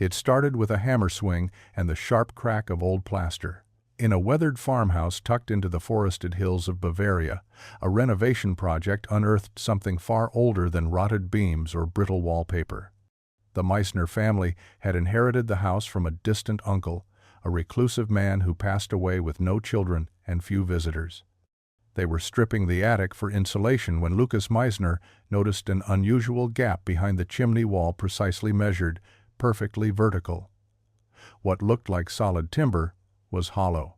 It started with a hammer swing and the sharp crack of old plaster. In a weathered farmhouse tucked into the forested hills of Bavaria, a renovation project unearthed something far older than rotted beams or brittle wallpaper. The Meissner family had inherited the house from a distant uncle, a reclusive man who passed away with no children and few visitors. They were stripping the attic for insulation when Lucas Meissner noticed an unusual gap behind the chimney wall, precisely measured, perfectly vertical. What looked like solid timber was hollow.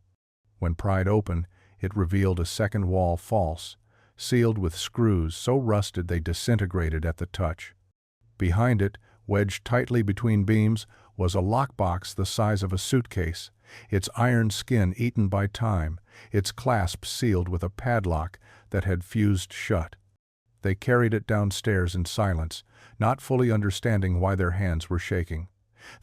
When pried open, it revealed a second wall, false, sealed with screws so rusted they disintegrated at the touch. Behind it, wedged tightly between beams, was a lockbox the size of a suitcase, its iron skin eaten by time, its clasp sealed with a padlock that had fused shut. They carried it downstairs in silence, not fully understanding why their hands were shaking.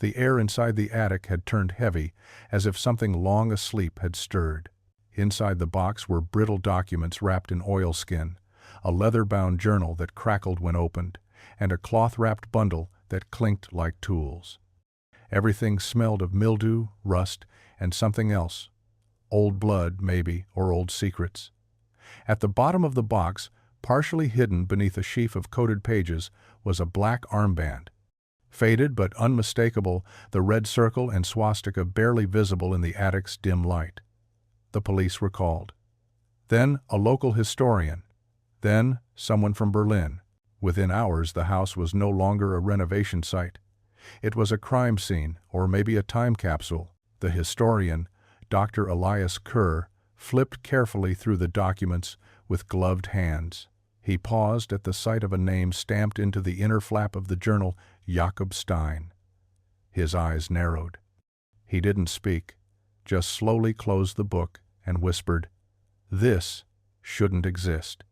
The air inside the attic had turned heavy, as if something long asleep had stirred. Inside the box were brittle documents wrapped in oilskin, a leather-bound journal that crackled when opened, and a cloth-wrapped bundle that clinked like tools. Everything smelled of mildew, rust, and something else. Old blood, maybe, or old secrets. At the bottom of the box, partially hidden beneath a sheaf of coded pages, was a black armband. Faded but unmistakable, the red circle and swastika barely visible in the attic's dim light. The police were called. Then a local historian. Then someone from Berlin. Within hours, the house was no longer a renovation site. It was a crime scene, or maybe a time capsule. The historian, Dr. Elias Kerr, flipped carefully through the documents with gloved hands. He paused at the sight of a name stamped into the inner flap of the journal, Jakob Stein. His eyes narrowed. He didn't speak, just slowly closed the book and whispered, "This shouldn't exist."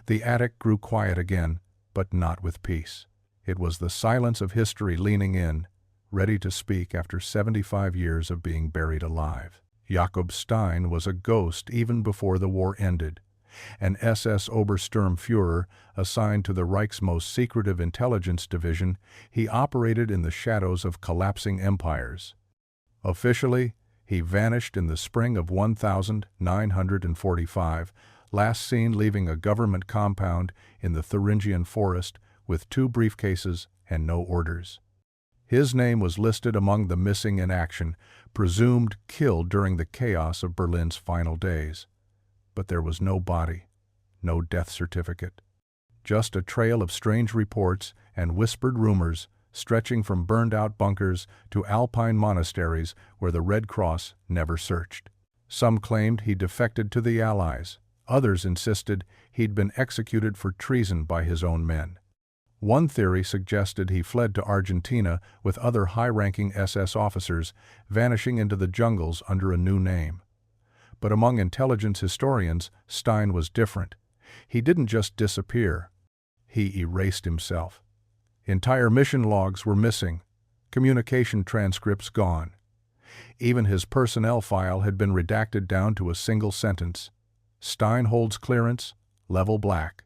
The attic grew quiet again, but not with peace. It was the silence of history leaning in, ready to speak after 75 years of being buried alive. Jakob Stein was a ghost even before the war ended. An SS Obersturmführer assigned to the Reich's most secretive intelligence division, he operated in the shadows of collapsing empires. Officially, he vanished in the spring of 1945, last seen leaving a government compound in the Thuringian forest with 2 briefcases and no orders. His name was listed among the missing in action, presumed killed during the chaos of Berlin's final days. But there was no body, no death certificate. Just a trail of strange reports and whispered rumors stretching from burned-out bunkers to alpine monasteries where the Red Cross never searched. Some claimed he defected to the Allies. Others insisted he'd been executed for treason by his own men. One theory suggested he fled to Argentina with other high-ranking SS officers, vanishing into the jungles under a new name. But among intelligence historians, Stein was different. He didn't just disappear. He erased himself. Entire mission logs were missing, communication transcripts gone. Even his personnel file had been redacted down to a single sentence. Stein holds clearance, level black.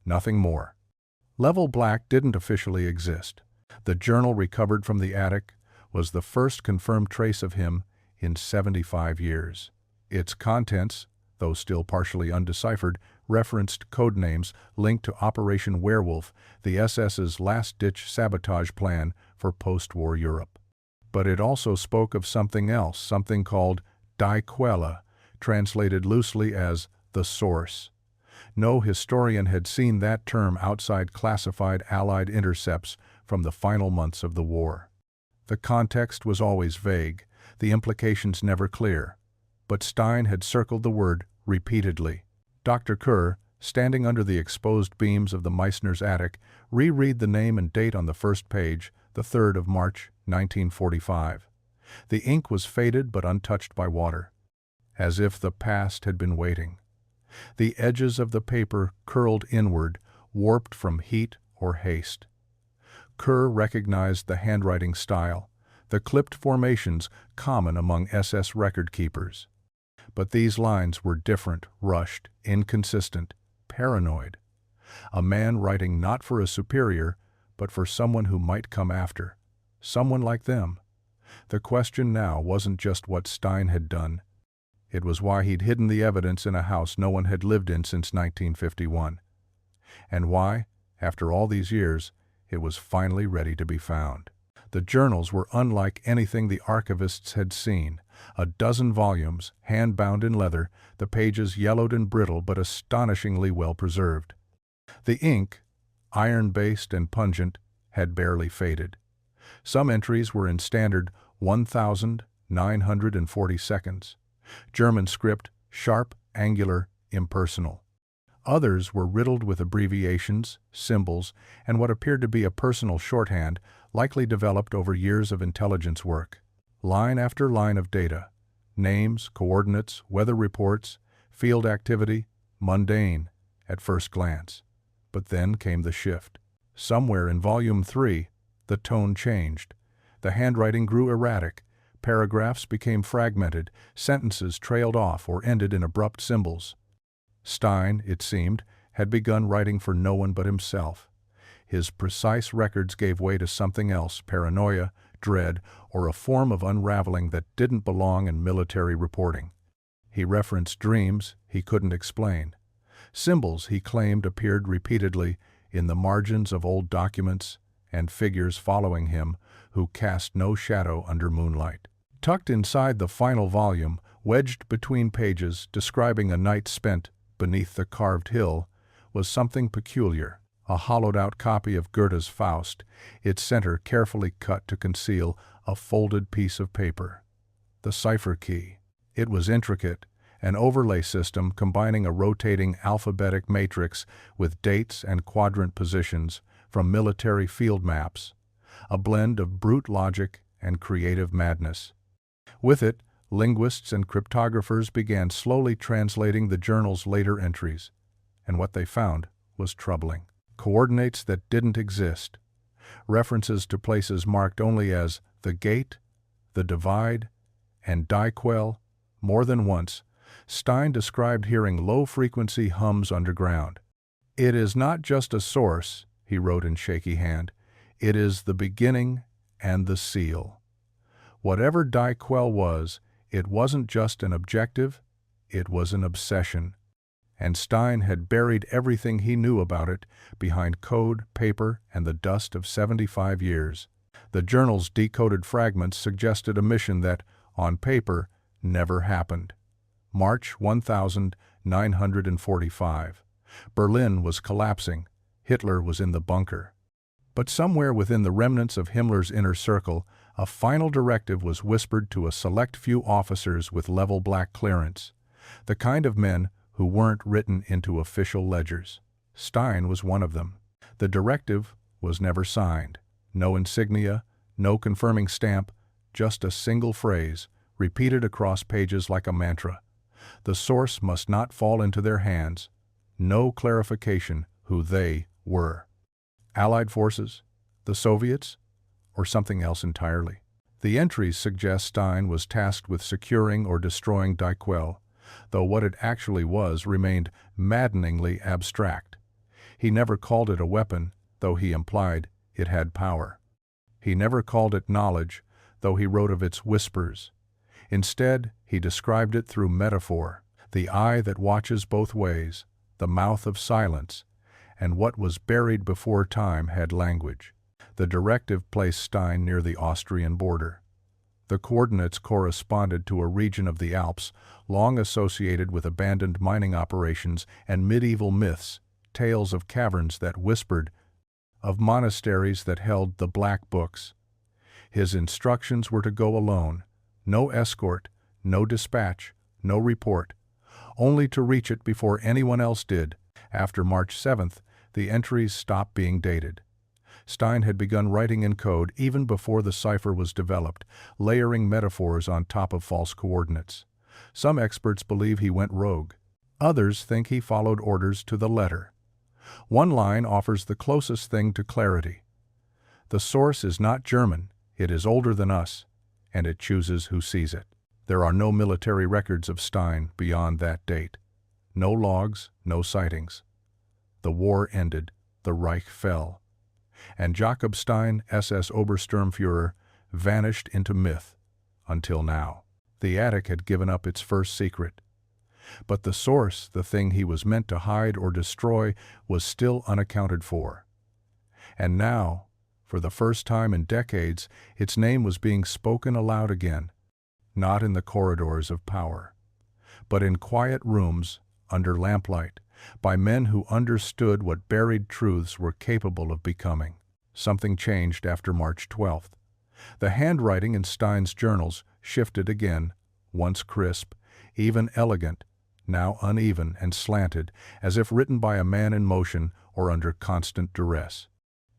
Nothing more. Level black didn't officially exist. The journal recovered from the attic was the first confirmed trace of him in 75 years. Its contents, though still partially undeciphered, referenced code names linked to Operation Werewolf, the SS's last-ditch sabotage plan for post-war Europe. But it also spoke of something else, something called Die Quelle, translated loosely as the source. No historian had seen that term outside classified Allied intercepts from the final months of the war. The context was always vague, the implications never clear. But Stein had circled the word repeatedly. Dr. Kerr, standing under the exposed beams of the Meissner's attic, reread the name and date on the first page, the 3rd of March, 1945. The ink was faded but untouched by water, as if the past had been waiting. The edges of the paper curled inward, warped from heat or haste. Kerr recognized the handwriting style, the clipped formations common among SS record keepers. But these lines were different, rushed, inconsistent, paranoid. A man writing not for a superior, but for someone who might come after. someone like them. The question now wasn't just what Stein had done. It was why he'd hidden the evidence in a house no one had lived in since 1951. And why, after all these years, it was finally ready to be found. The journals were unlike anything the archivists had seen. A dozen volumes, hand-bound in leather, the pages yellowed and brittle but astonishingly well preserved. The ink, iron-based and pungent, had barely faded. Some entries were in standard 1,940 seconds. German script, sharp, angular, impersonal. Others were riddled with abbreviations, symbols, and what appeared to be a personal shorthand, likely developed over years of intelligence work. Line after line of data. Names, coordinates, weather reports, field activity, mundane, at first glance. But then came the shift. Somewhere in Volume 3, the tone changed. The handwriting grew erratic. Paragraphs became fragmented, sentences trailed off or ended in abrupt symbols. Stein, it seemed, had begun writing for no one but himself. His precise records gave way to something else, paranoia, dread, or a form of unraveling that didn't belong in military reporting. He referenced dreams he couldn't explain. Symbols he claimed appeared repeatedly in the margins of old documents, and figures following him who cast no shadow under moonlight. Tucked inside the final volume, wedged between pages describing a night spent beneath the carved hill, was something peculiar, a hollowed-out copy of Goethe's Faust, its center carefully cut to conceal a folded piece of paper. The cipher key. It was intricate, an overlay system combining a rotating alphabetic matrix with dates and quadrant positions from military field maps, a blend of brute logic and creative madness. With it, linguists and cryptographers began slowly translating the journal's later entries, and what they found was troubling. Coordinates that didn't exist, references to places marked only as the Gate, the Divide, and Daiquel. More than once, Stein described hearing low-frequency hums underground. "It is not just a source," he wrote in shaky hand, "it is the beginning and the seal." Whatever Daiquel was, it wasn't just an objective, it was an obsession. And Stein had buried everything he knew about it behind code, paper, and the dust of 75 years. The journal's decoded fragments suggested a mission that, on paper, never happened. March 1945. Berlin was collapsing. Hitler was in the bunker. But somewhere within the remnants of Himmler's inner circle, a final directive was whispered to a select few officers with level black clearance, the kind of men who weren't written into official ledgers. Stein was one of them. The directive was never signed. No insignia, no confirming stamp, just a single phrase, repeated across pages like a mantra. The source must not fall into their hands. No clarification who they were. Allied forces? The Soviets? Or something else entirely? The entries suggest Stein was tasked with securing or destroying Daiquel, though what it actually was remained maddeningly abstract. He never called it a weapon, though he implied it had power. He never called it knowledge, though he wrote of its whispers. Instead, he described it through metaphor, the eye that watches both ways, the mouth of silence, and what was buried before time had language. The directive placed Stein near the Austrian border. The coordinates corresponded to a region of the Alps long associated with abandoned mining operations and medieval myths, tales of caverns that whispered, of monasteries that held the black books. His instructions were to go alone, no escort, no dispatch, no report, only to reach it before anyone else did. After March 7th, the entries stopped being dated. Stein had begun writing in code even before the cipher was developed, layering metaphors on top of false coordinates. Some experts believe he went rogue. Others think he followed orders to the letter. One line offers the closest thing to clarity. The source is not German, it is older than us, and it chooses who sees it. There are no military records of Stein beyond that date. No logs, no sightings. The war ended, the Reich fell. And Jakob Stein, SS Obersturmführer, vanished into myth, until now. The attic had given up its first secret. But the source, the thing he was meant to hide or destroy, was still unaccounted for. And now, for the first time in decades, its name was being spoken aloud again, not in the corridors of power, but in quiet rooms, under lamplight, by men who understood what buried truths were capable of becoming. Something changed after March 12th. The handwriting in Stein's journals shifted again, once crisp, even elegant, now uneven and slanted, as if written by a man in motion or under constant duress.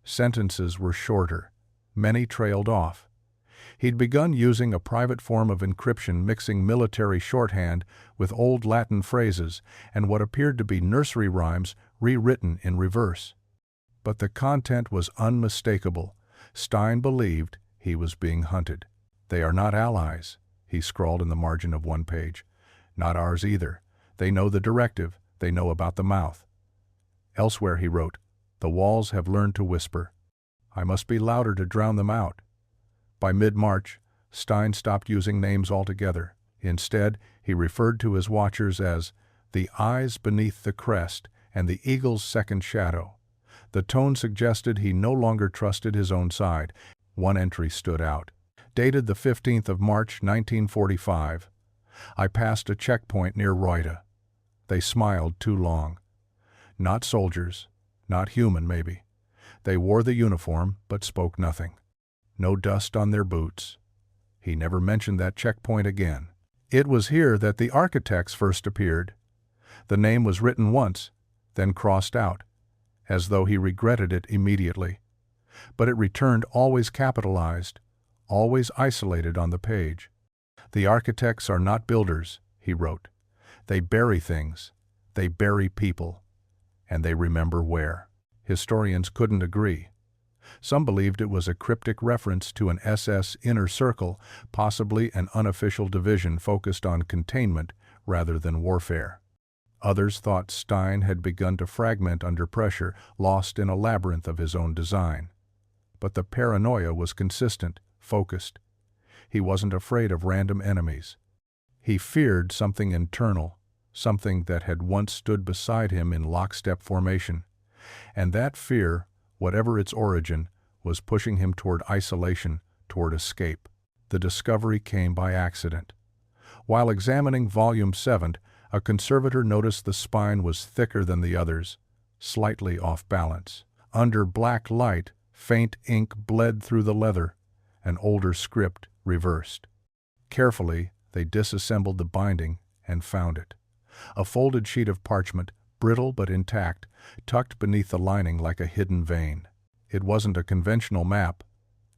Sentences were shorter. Many trailed off. He'd begun using a private form of encryption, mixing military shorthand with old Latin phrases and what appeared to be nursery rhymes rewritten in reverse. But the content was unmistakable. Stein believed he was being hunted. "They are not allies," he scrawled in the margin of one page. "Not ours either. They know the directive. They know about the mouth." Elsewhere he wrote, "The walls have learned to whisper. I must be louder to drown them out." By mid-March, Stein stopped using names altogether. Instead, he referred to his watchers as the eyes beneath the crest and the eagle's second shadow. The tone suggested he no longer trusted his own side. One entry stood out. Dated the 15th of March, 1945. "I passed a checkpoint near Reutte. They smiled too long. Not soldiers, not human maybe. They wore the uniform but spoke nothing. No dust on their boots." He never mentioned that checkpoint again. It was here that the architects first appeared. The name was written once, then crossed out, as though he regretted it immediately. But it returned always capitalized, always isolated on the page. "The architects are not builders," he wrote. "They bury things, they bury people, and they remember where." Historians couldn't agree. Some believed it was a cryptic reference to an SS inner circle, possibly an unofficial division focused on containment rather than warfare. Others thought Stein had begun to fragment under pressure, lost in a labyrinth of his own design. But the paranoia was consistent, focused. He wasn't afraid of random enemies. He feared something internal, something that had once stood beside him in lockstep formation. And that fear, whatever its origin, was pushing him toward isolation, toward escape. The discovery came by accident. While examining Volume 7, a conservator noticed the spine was thicker than the others, slightly off balance. Under black light, faint ink bled through the leather, an older script reversed. Carefully, they disassembled the binding and found it. A folded sheet of parchment, brittle but intact, tucked beneath the lining like a hidden vein. It wasn't a conventional map.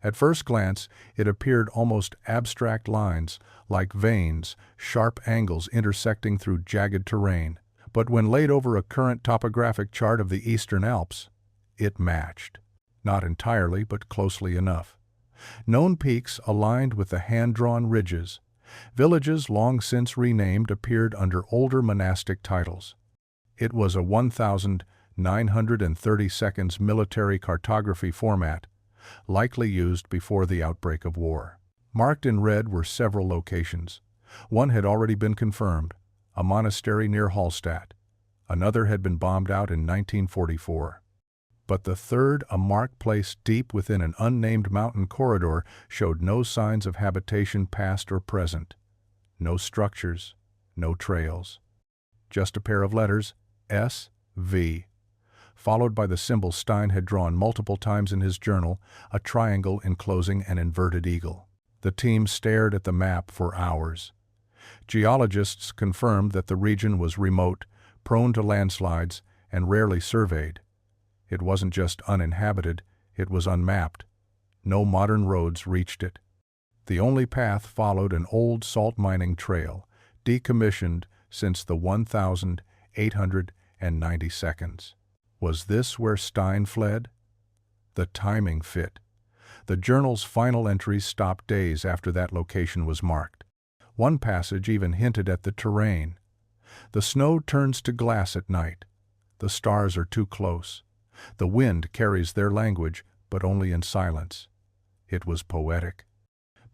At first glance, it appeared almost abstract lines, like veins, sharp angles intersecting through jagged terrain. But when laid over a current topographic chart of the Eastern Alps, it matched. Not entirely, but closely enough. Known peaks aligned with the hand-drawn ridges. Villages long since renamed appeared under older monastic titles. It was a 1,930 seconds military cartography format, likely used before the outbreak of war. Marked in red were several locations. One had already been confirmed, a monastery near Hallstatt. Another had been bombed out in 1944. But the third, a marked place deep within an unnamed mountain corridor, showed no signs of habitation past or present. No structures, no trails. Just a pair of letters, S.V., followed by the symbol Stein had drawn multiple times in his journal, a triangle enclosing an inverted eagle. The team stared at the map for hours. Geologists confirmed that the region was remote, prone to landslides, and rarely surveyed. It wasn't just uninhabited, it was unmapped. No modern roads reached it. The only path followed an old salt mining trail, decommissioned since the 1,890 seconds. Was this where Stein fled? The timing fit. The journal's final entries stopped days after that location was marked. One passage even hinted at the terrain. The snow turns to glass at night. The stars are too close. The wind carries their language, but only in silence. It was poetic.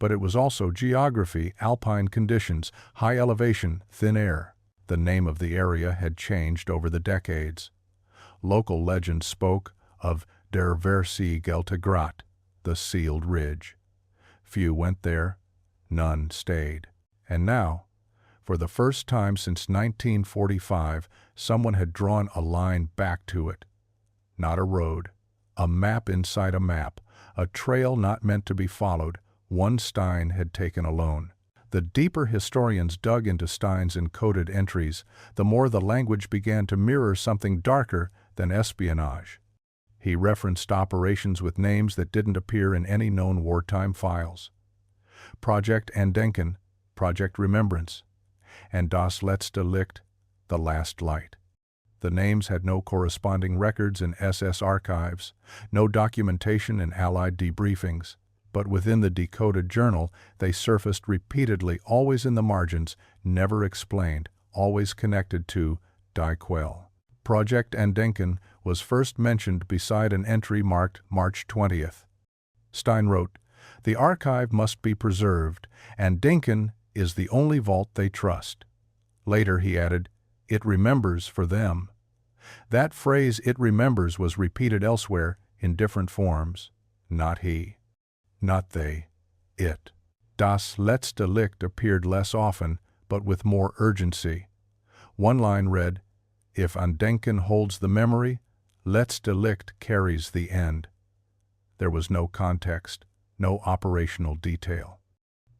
But it was also geography, alpine conditions, high elevation, thin air. The name of the area had changed over the decades. Local legend spoke of der Versiegelte Grat, the sealed ridge. Few went there, none stayed. And now, for the first time since 1945, someone had drawn a line back to it. Not a road, a map inside a map, a trail not meant to be followed, one Stein had taken alone. The deeper historians dug into Stein's encoded entries, the more the language began to mirror something darker than espionage. He referenced operations with names that didn't appear in any known wartime files. Project Andenken, Project Remembrance, and Das letzte Licht, the Last Light. The names had no corresponding records in SS archives, no documentation in Allied debriefings, but within the decoded journal they surfaced repeatedly, always in the margins, never explained, always connected to Die Quelle. Project Andenken was first mentioned beside an entry marked March 20th. Stein wrote, "The archive must be preserved, and Andenken is the only vault they trust." Later he added, "It remembers for them." That phrase, "it remembers," was repeated elsewhere in different forms. Not he. Not they. It. Das letzte Licht appeared less often, but with more urgency. One line read, "If Andenken holds the memory, letzte Licht carries the end." There was no context, no operational detail.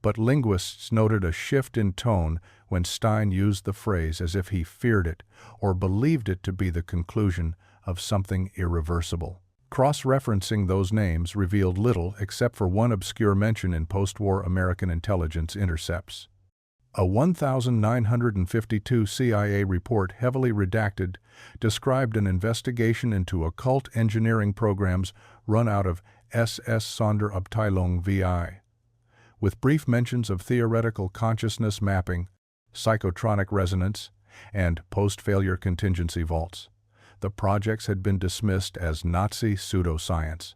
But linguists noted a shift in tone when Stein used the phrase as if he feared it or believed it to be the conclusion of something irreversible. Cross-referencing those names revealed little except for one obscure mention in post-war American intelligence intercepts. A 1952 CIA report, heavily redacted, described an investigation into occult engineering programs run out of SS Sonderabteilung VI. With brief mentions of theoretical consciousness mapping, psychotronic resonance, and post-failure contingency vaults. The projects had been dismissed as Nazi pseudoscience,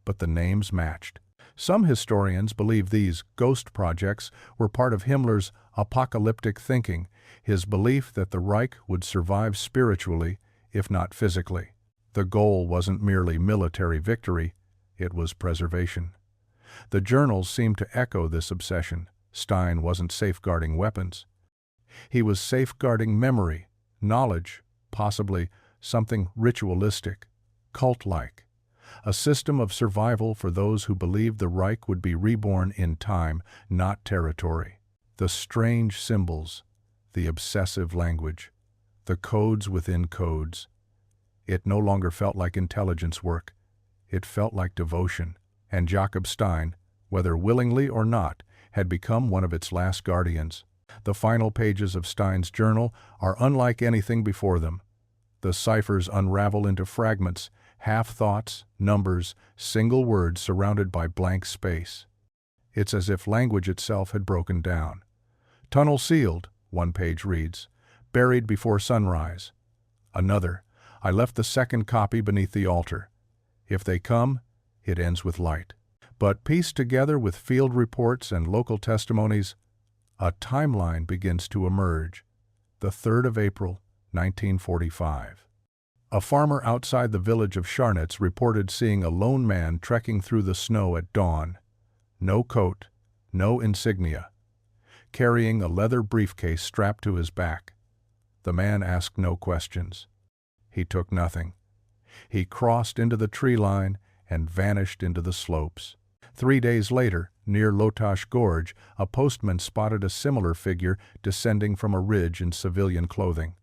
but the names matched. Some historians believe these ghost projects were part of Himmler's apocalyptic thinking, his belief that the Reich would survive spiritually, if not physically. The goal wasn't merely military victory, it was preservation. The journals seemed to echo this obsession. Stein wasn't safeguarding weapons. He was safeguarding memory, knowledge, possibly something ritualistic, cult-like. A system of survival for those who believed the Reich would be reborn in time, not territory. The strange symbols, the obsessive language, the codes within codes. It no longer felt like intelligence work. It felt like devotion. And Jakob Stein, whether willingly or not, had become one of its last guardians. The final pages of Stein's journal are unlike anything before them. The ciphers unravel into fragments, half-thoughts, numbers, single words surrounded by blank space. It's as if language itself had broken down. "Tunnel sealed," one page reads, "buried before sunrise." Another, "I left the second copy beneath the altar. If they come," it ends with light. But pieced together with field reports and local testimonies, a timeline begins to emerge. The 3rd of April, 1945. A farmer outside the village of Scharnitz reported seeing a lone man trekking through the snow at dawn. No coat, no insignia. Carrying a leather briefcase strapped to his back. The man asked no questions. He took nothing. He crossed into the tree line and vanished into the slopes. 3 days later, near Lotash Gorge, a postman spotted a similar figure descending from a ridge in civilian clothing.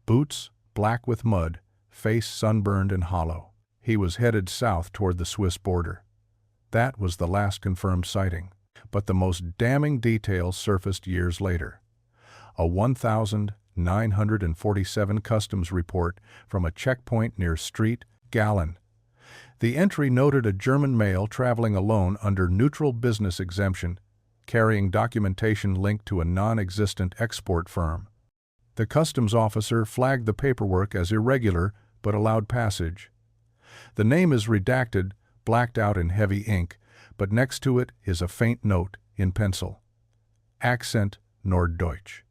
Boots, black with mud, face sunburned and hollow. He was headed south toward the Swiss border. That was the last confirmed sighting. But the most damning details surfaced years later. A 1947 customs report from a checkpoint near Street, Gallen. The entry noted a German male traveling alone under neutral business exemption, carrying documentation linked to a non-existent export firm. The customs officer flagged the paperwork as irregular but allowed passage. The name is redacted, blacked out in heavy ink, but next to it is a faint note in pencil. Accent Norddeutsch.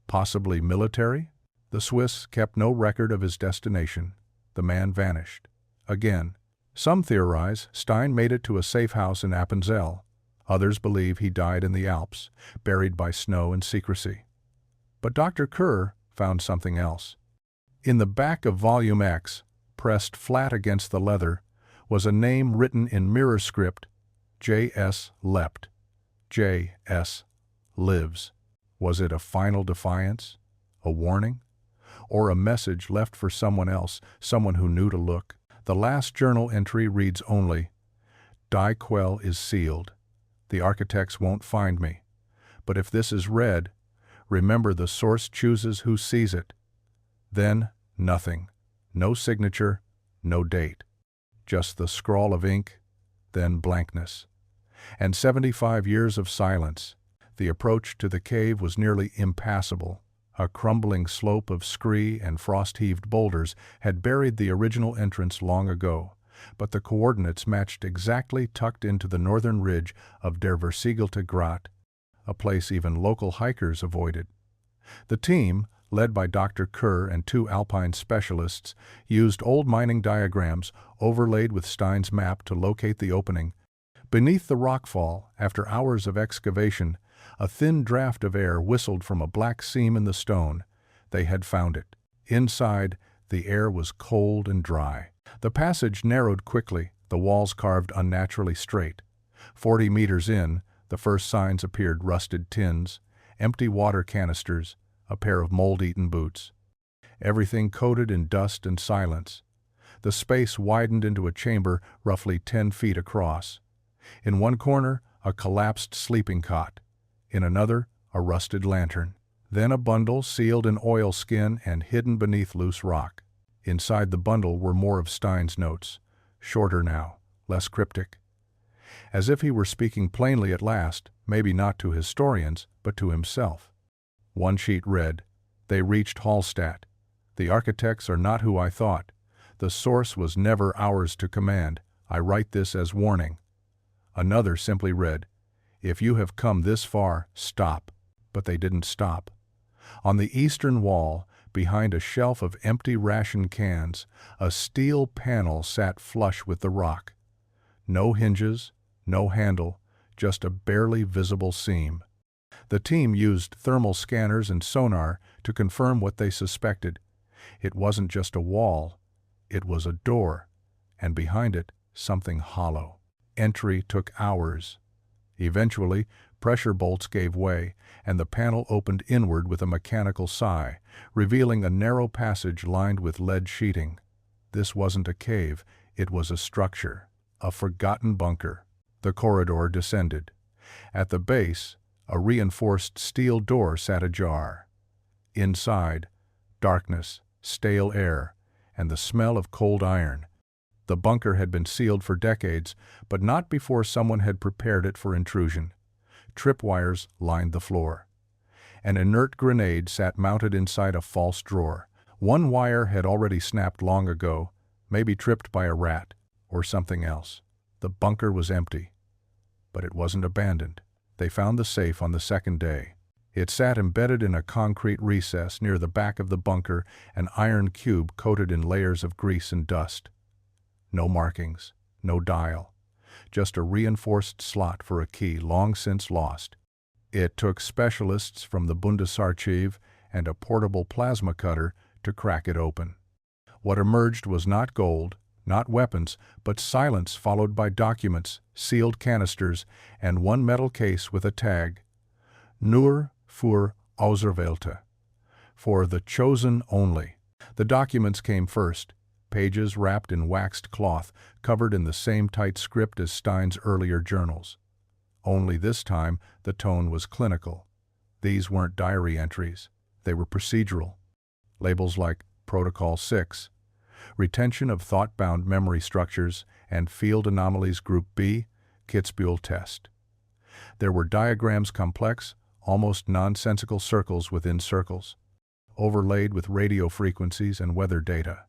Possibly military? The Swiss kept no record of his destination. The man vanished. Again. Some theorize Stein made it to a safe house in Appenzell. Others believe he died in the Alps, buried by snow and secrecy. But Dr. Kerr found something else. In the back of Volume X, pressed flat against the leather, was a name written in mirror script, J.S. Lept. J.S. lives. Was it a final defiance? A warning? Or a message left for someone else, someone who knew to look? The last journal entry reads only, "Die Quell is sealed. The architects won't find me. But if this is read, remember the source chooses who sees it." Then, nothing. No signature, no date. Just the scrawl of ink, then blankness. And 75 years of silence. The approach to the cave was nearly impassable. A crumbling slope of scree and frost-heaved boulders had buried the original entrance long ago, but the coordinates matched exactly tucked into the northern ridge of Der Versiegelte Grat, a place even local hikers avoided. The team, led by Dr. Kerr and 2 alpine specialists, used old mining diagrams overlaid with Stein's map to locate the opening. Beneath the rockfall, after hours of excavation, a thin draft of air whistled from a black seam in the stone. They had found it. Inside, the air was cold and dry. The passage narrowed quickly, the walls carved unnaturally straight. 40 meters in, the first signs appeared: rusted tins, empty water canisters, a pair of mold-eaten boots. Everything coated in dust and silence. The space widened into a chamber roughly 10 feet across. In one corner, a collapsed sleeping cot. In another, a rusted lantern. Then a bundle sealed in oilskin and hidden beneath loose rock. Inside the bundle were more of Stein's notes, shorter now, less cryptic. As if he were speaking plainly at last, maybe not to historians, but to himself. One sheet read, "They reached Hallstatt. The architects are not who I thought. The source was never ours to command. I write this as warning." Another simply read, "If you have come this far, stop." But they didn't stop. On the eastern wall, behind a shelf of empty ration cans, a steel panel sat flush with the rock. No hinges, no handle, just a barely visible seam. The team used thermal scanners and sonar to confirm what they suspected. It wasn't just a wall, it was a door, and behind it, something hollow. Entry took hours. Eventually, pressure bolts gave way, and the panel opened inward with a mechanical sigh, revealing a narrow passage lined with lead sheeting. This wasn't a cave, it was a structure, a forgotten bunker. The corridor descended. At the base, a reinforced steel door sat ajar. Inside, darkness, stale air, and the smell of cold iron. The bunker had been sealed for decades, but not before someone had prepared it for intrusion. Tripwires lined the floor. An inert grenade sat mounted inside a false drawer. One wire had already snapped long ago, maybe tripped by a rat or something else. The bunker was empty. But it wasn't abandoned. They found the safe on the second day. It sat embedded in a concrete recess near the back of the bunker, an iron cube coated in layers of grease and dust. No markings, no dial, just a reinforced slot for a key long since lost. It took specialists from the Bundesarchiv and a portable plasma cutter to crack it open. What emerged was not gold, not weapons, but silence followed by documents, sealed canisters, and one metal case with a tag. Nur für Auserwählte. For the chosen only. The documents came first, pages wrapped in waxed cloth, covered in the same tight script as Stein's earlier journals. Only this time, the tone was clinical. These weren't diary entries. They were procedural. Labels like Protocol 6, Retention of Thought-Bound Memory Structures, and Field Anomalies Group B, Kitzbühel Test. There were diagrams, complex, almost nonsensical circles within circles, overlaid with radio frequencies and weather data.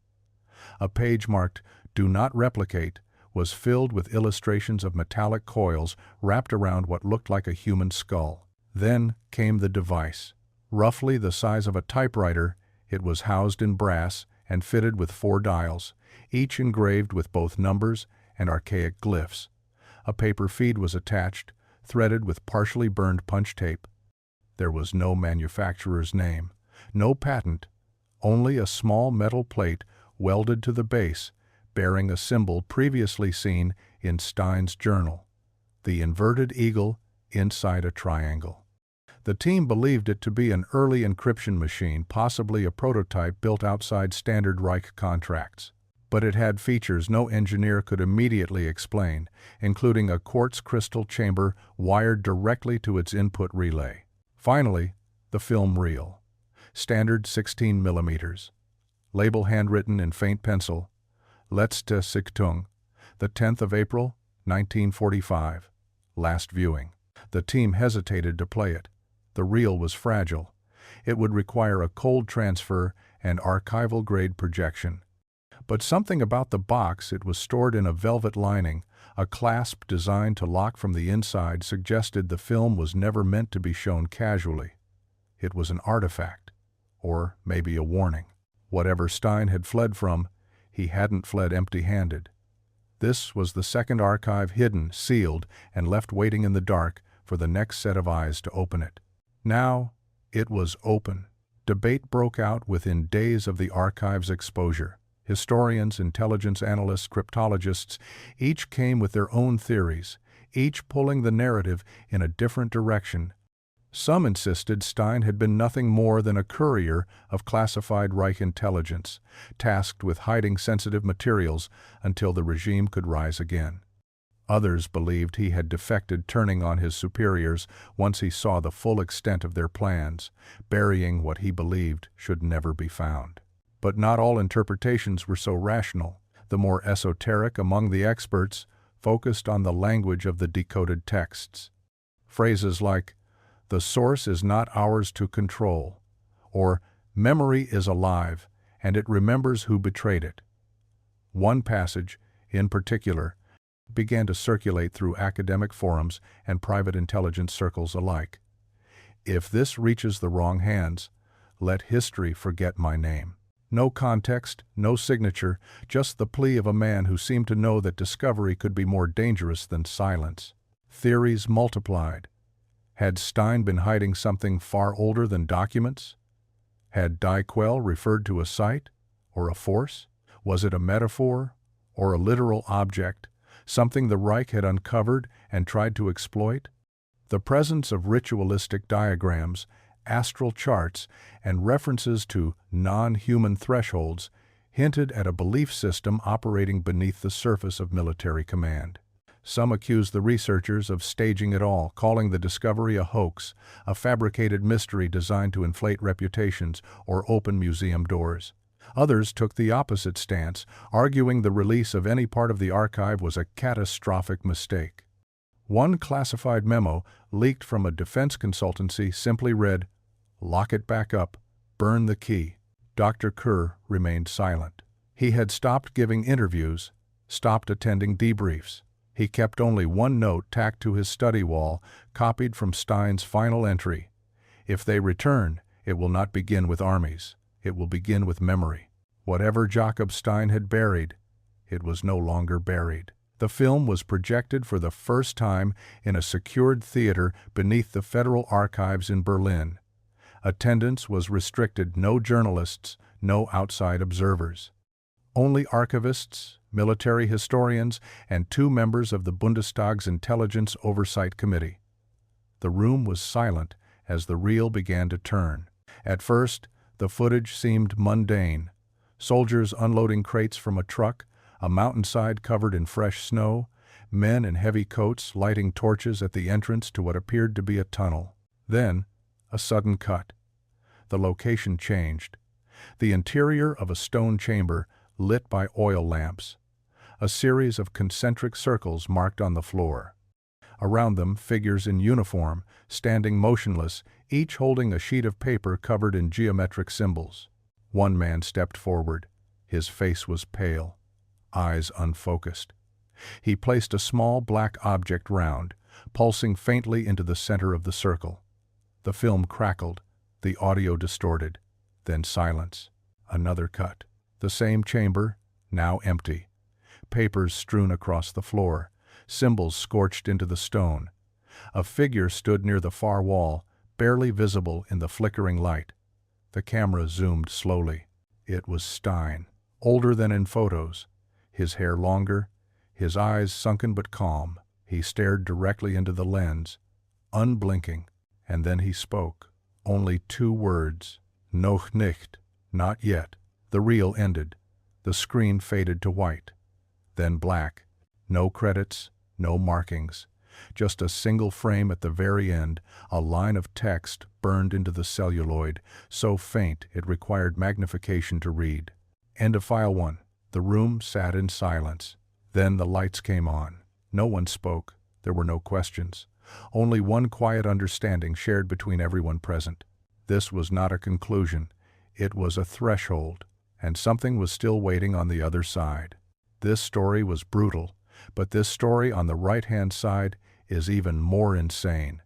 A page marked, "Do not replicate," was filled with illustrations of metallic coils wrapped around what looked like a human skull. Then came the device. Roughly the size of a typewriter, it was housed in brass and fitted with 4 dials, each engraved with both numbers and archaic glyphs. A paper feed was attached, threaded with partially burned punch tape. There was no manufacturer's name, no patent, only a small metal plate welded to the base, bearing a symbol previously seen in Stein's journal, the inverted eagle inside a triangle. The team believed it to be an early encryption machine, possibly a prototype built outside standard Reich contracts. But it had features no engineer could immediately explain, including a quartz crystal chamber wired directly to its input relay. Finally, the film reel. Standard 16 millimeters. Label handwritten in faint pencil. Letzte Sichtung. The 10th of April, 1945. Last viewing. The team hesitated to play it. The reel was fragile. It would require a cold transfer and archival-grade projection. But something about the box, it was stored in a velvet lining, a clasp designed to lock from the inside, suggested the film was never meant to be shown casually. It was an artifact, or maybe a warning. Whatever Stein had fled from, he hadn't fled empty-handed. This was the second archive hidden, sealed, and left waiting in the dark for the next set of eyes to open it. Now, it was open. Debate broke out within days of the archive's exposure. Historians, intelligence analysts, cryptologists, each came with their own theories, each pulling the narrative in a different direction. Some insisted Stein had been nothing more than a courier of classified Reich intelligence, tasked with hiding sensitive materials until the regime could rise again. Others believed he had defected, turning on his superiors once he saw the full extent of their plans, burying what he believed should never be found. But not all interpretations were so rational. The more esoteric among the experts focused on the language of the decoded texts. Phrases like, "The source is not ours to control," or "Memory is alive, and it remembers who betrayed it." One passage, in particular, began to circulate through academic forums and private intelligence circles alike. "If this reaches the wrong hands, let history forget my name." No context, no signature, just the plea of a man who seemed to know that discovery could be more dangerous than silence. Theories multiplied. Had Stein been hiding something far older than documents? Had Daiquel referred to a site or a force? Was it a metaphor or a literal object, something the Reich had uncovered and tried to exploit? The presence of ritualistic diagrams, astral charts, and references to non-human thresholds hinted at a belief system operating beneath the surface of military command. Some accused the researchers of staging it all, calling the discovery a hoax, a fabricated mystery designed to inflate reputations or open museum doors. Others took the opposite stance, arguing the release of any part of the archive was a catastrophic mistake. One classified memo, leaked from a defense consultancy, simply read, "Lock it back up, burn the key." Dr. Kerr remained silent. He had stopped giving interviews, stopped attending debriefs. He kept only one note tacked to his study wall, copied from Stein's final entry. "If they return, it will not begin with armies. It will begin with memory." Whatever Jakob Stein had buried, it was no longer buried. The film was projected for the first time in a secured theater beneath the Federal Archives in Berlin. Attendance was restricted, no journalists, no outside observers. Only archivists, military historians, and 2 members of the Bundestag's Intelligence Oversight Committee. The room was silent as the reel began to turn. At first, the footage seemed mundane. Soldiers unloading crates from a truck, a mountainside covered in fresh snow, men in heavy coats lighting torches at the entrance to what appeared to be a tunnel. Then, a sudden cut. The location changed. The interior of a stone chamber lit by oil lamps. A series of concentric circles marked on the floor. Around them, figures in uniform, standing motionless, each holding a sheet of paper covered in geometric symbols. One man stepped forward. His face was pale, eyes unfocused. He placed a small black object round, pulsing faintly into the center of the circle. The film crackled, the audio distorted, then silence. Another cut. The same chamber, now empty. Papers strewn across the floor, symbols scorched into the stone. A figure stood near the far wall, barely visible in the flickering light. The camera zoomed slowly. It was Stein, older than in photos, his hair longer, his eyes sunken but calm. He stared directly into the lens, unblinking, and then he spoke. Only 2 words. Noch nicht. Not yet. The reel ended. The screen faded to white. Then black. No credits, no markings. Just a single frame at the very end, a line of text burned into the celluloid, so faint it required magnification to read. End of file 1. The room sat in silence. Then the lights came on. No one spoke. There were no questions. Only one quiet understanding shared between everyone present. This was not a conclusion. It was a threshold, and something was still waiting on the other side. This story was brutal, but this story on the right-hand side is even more insane.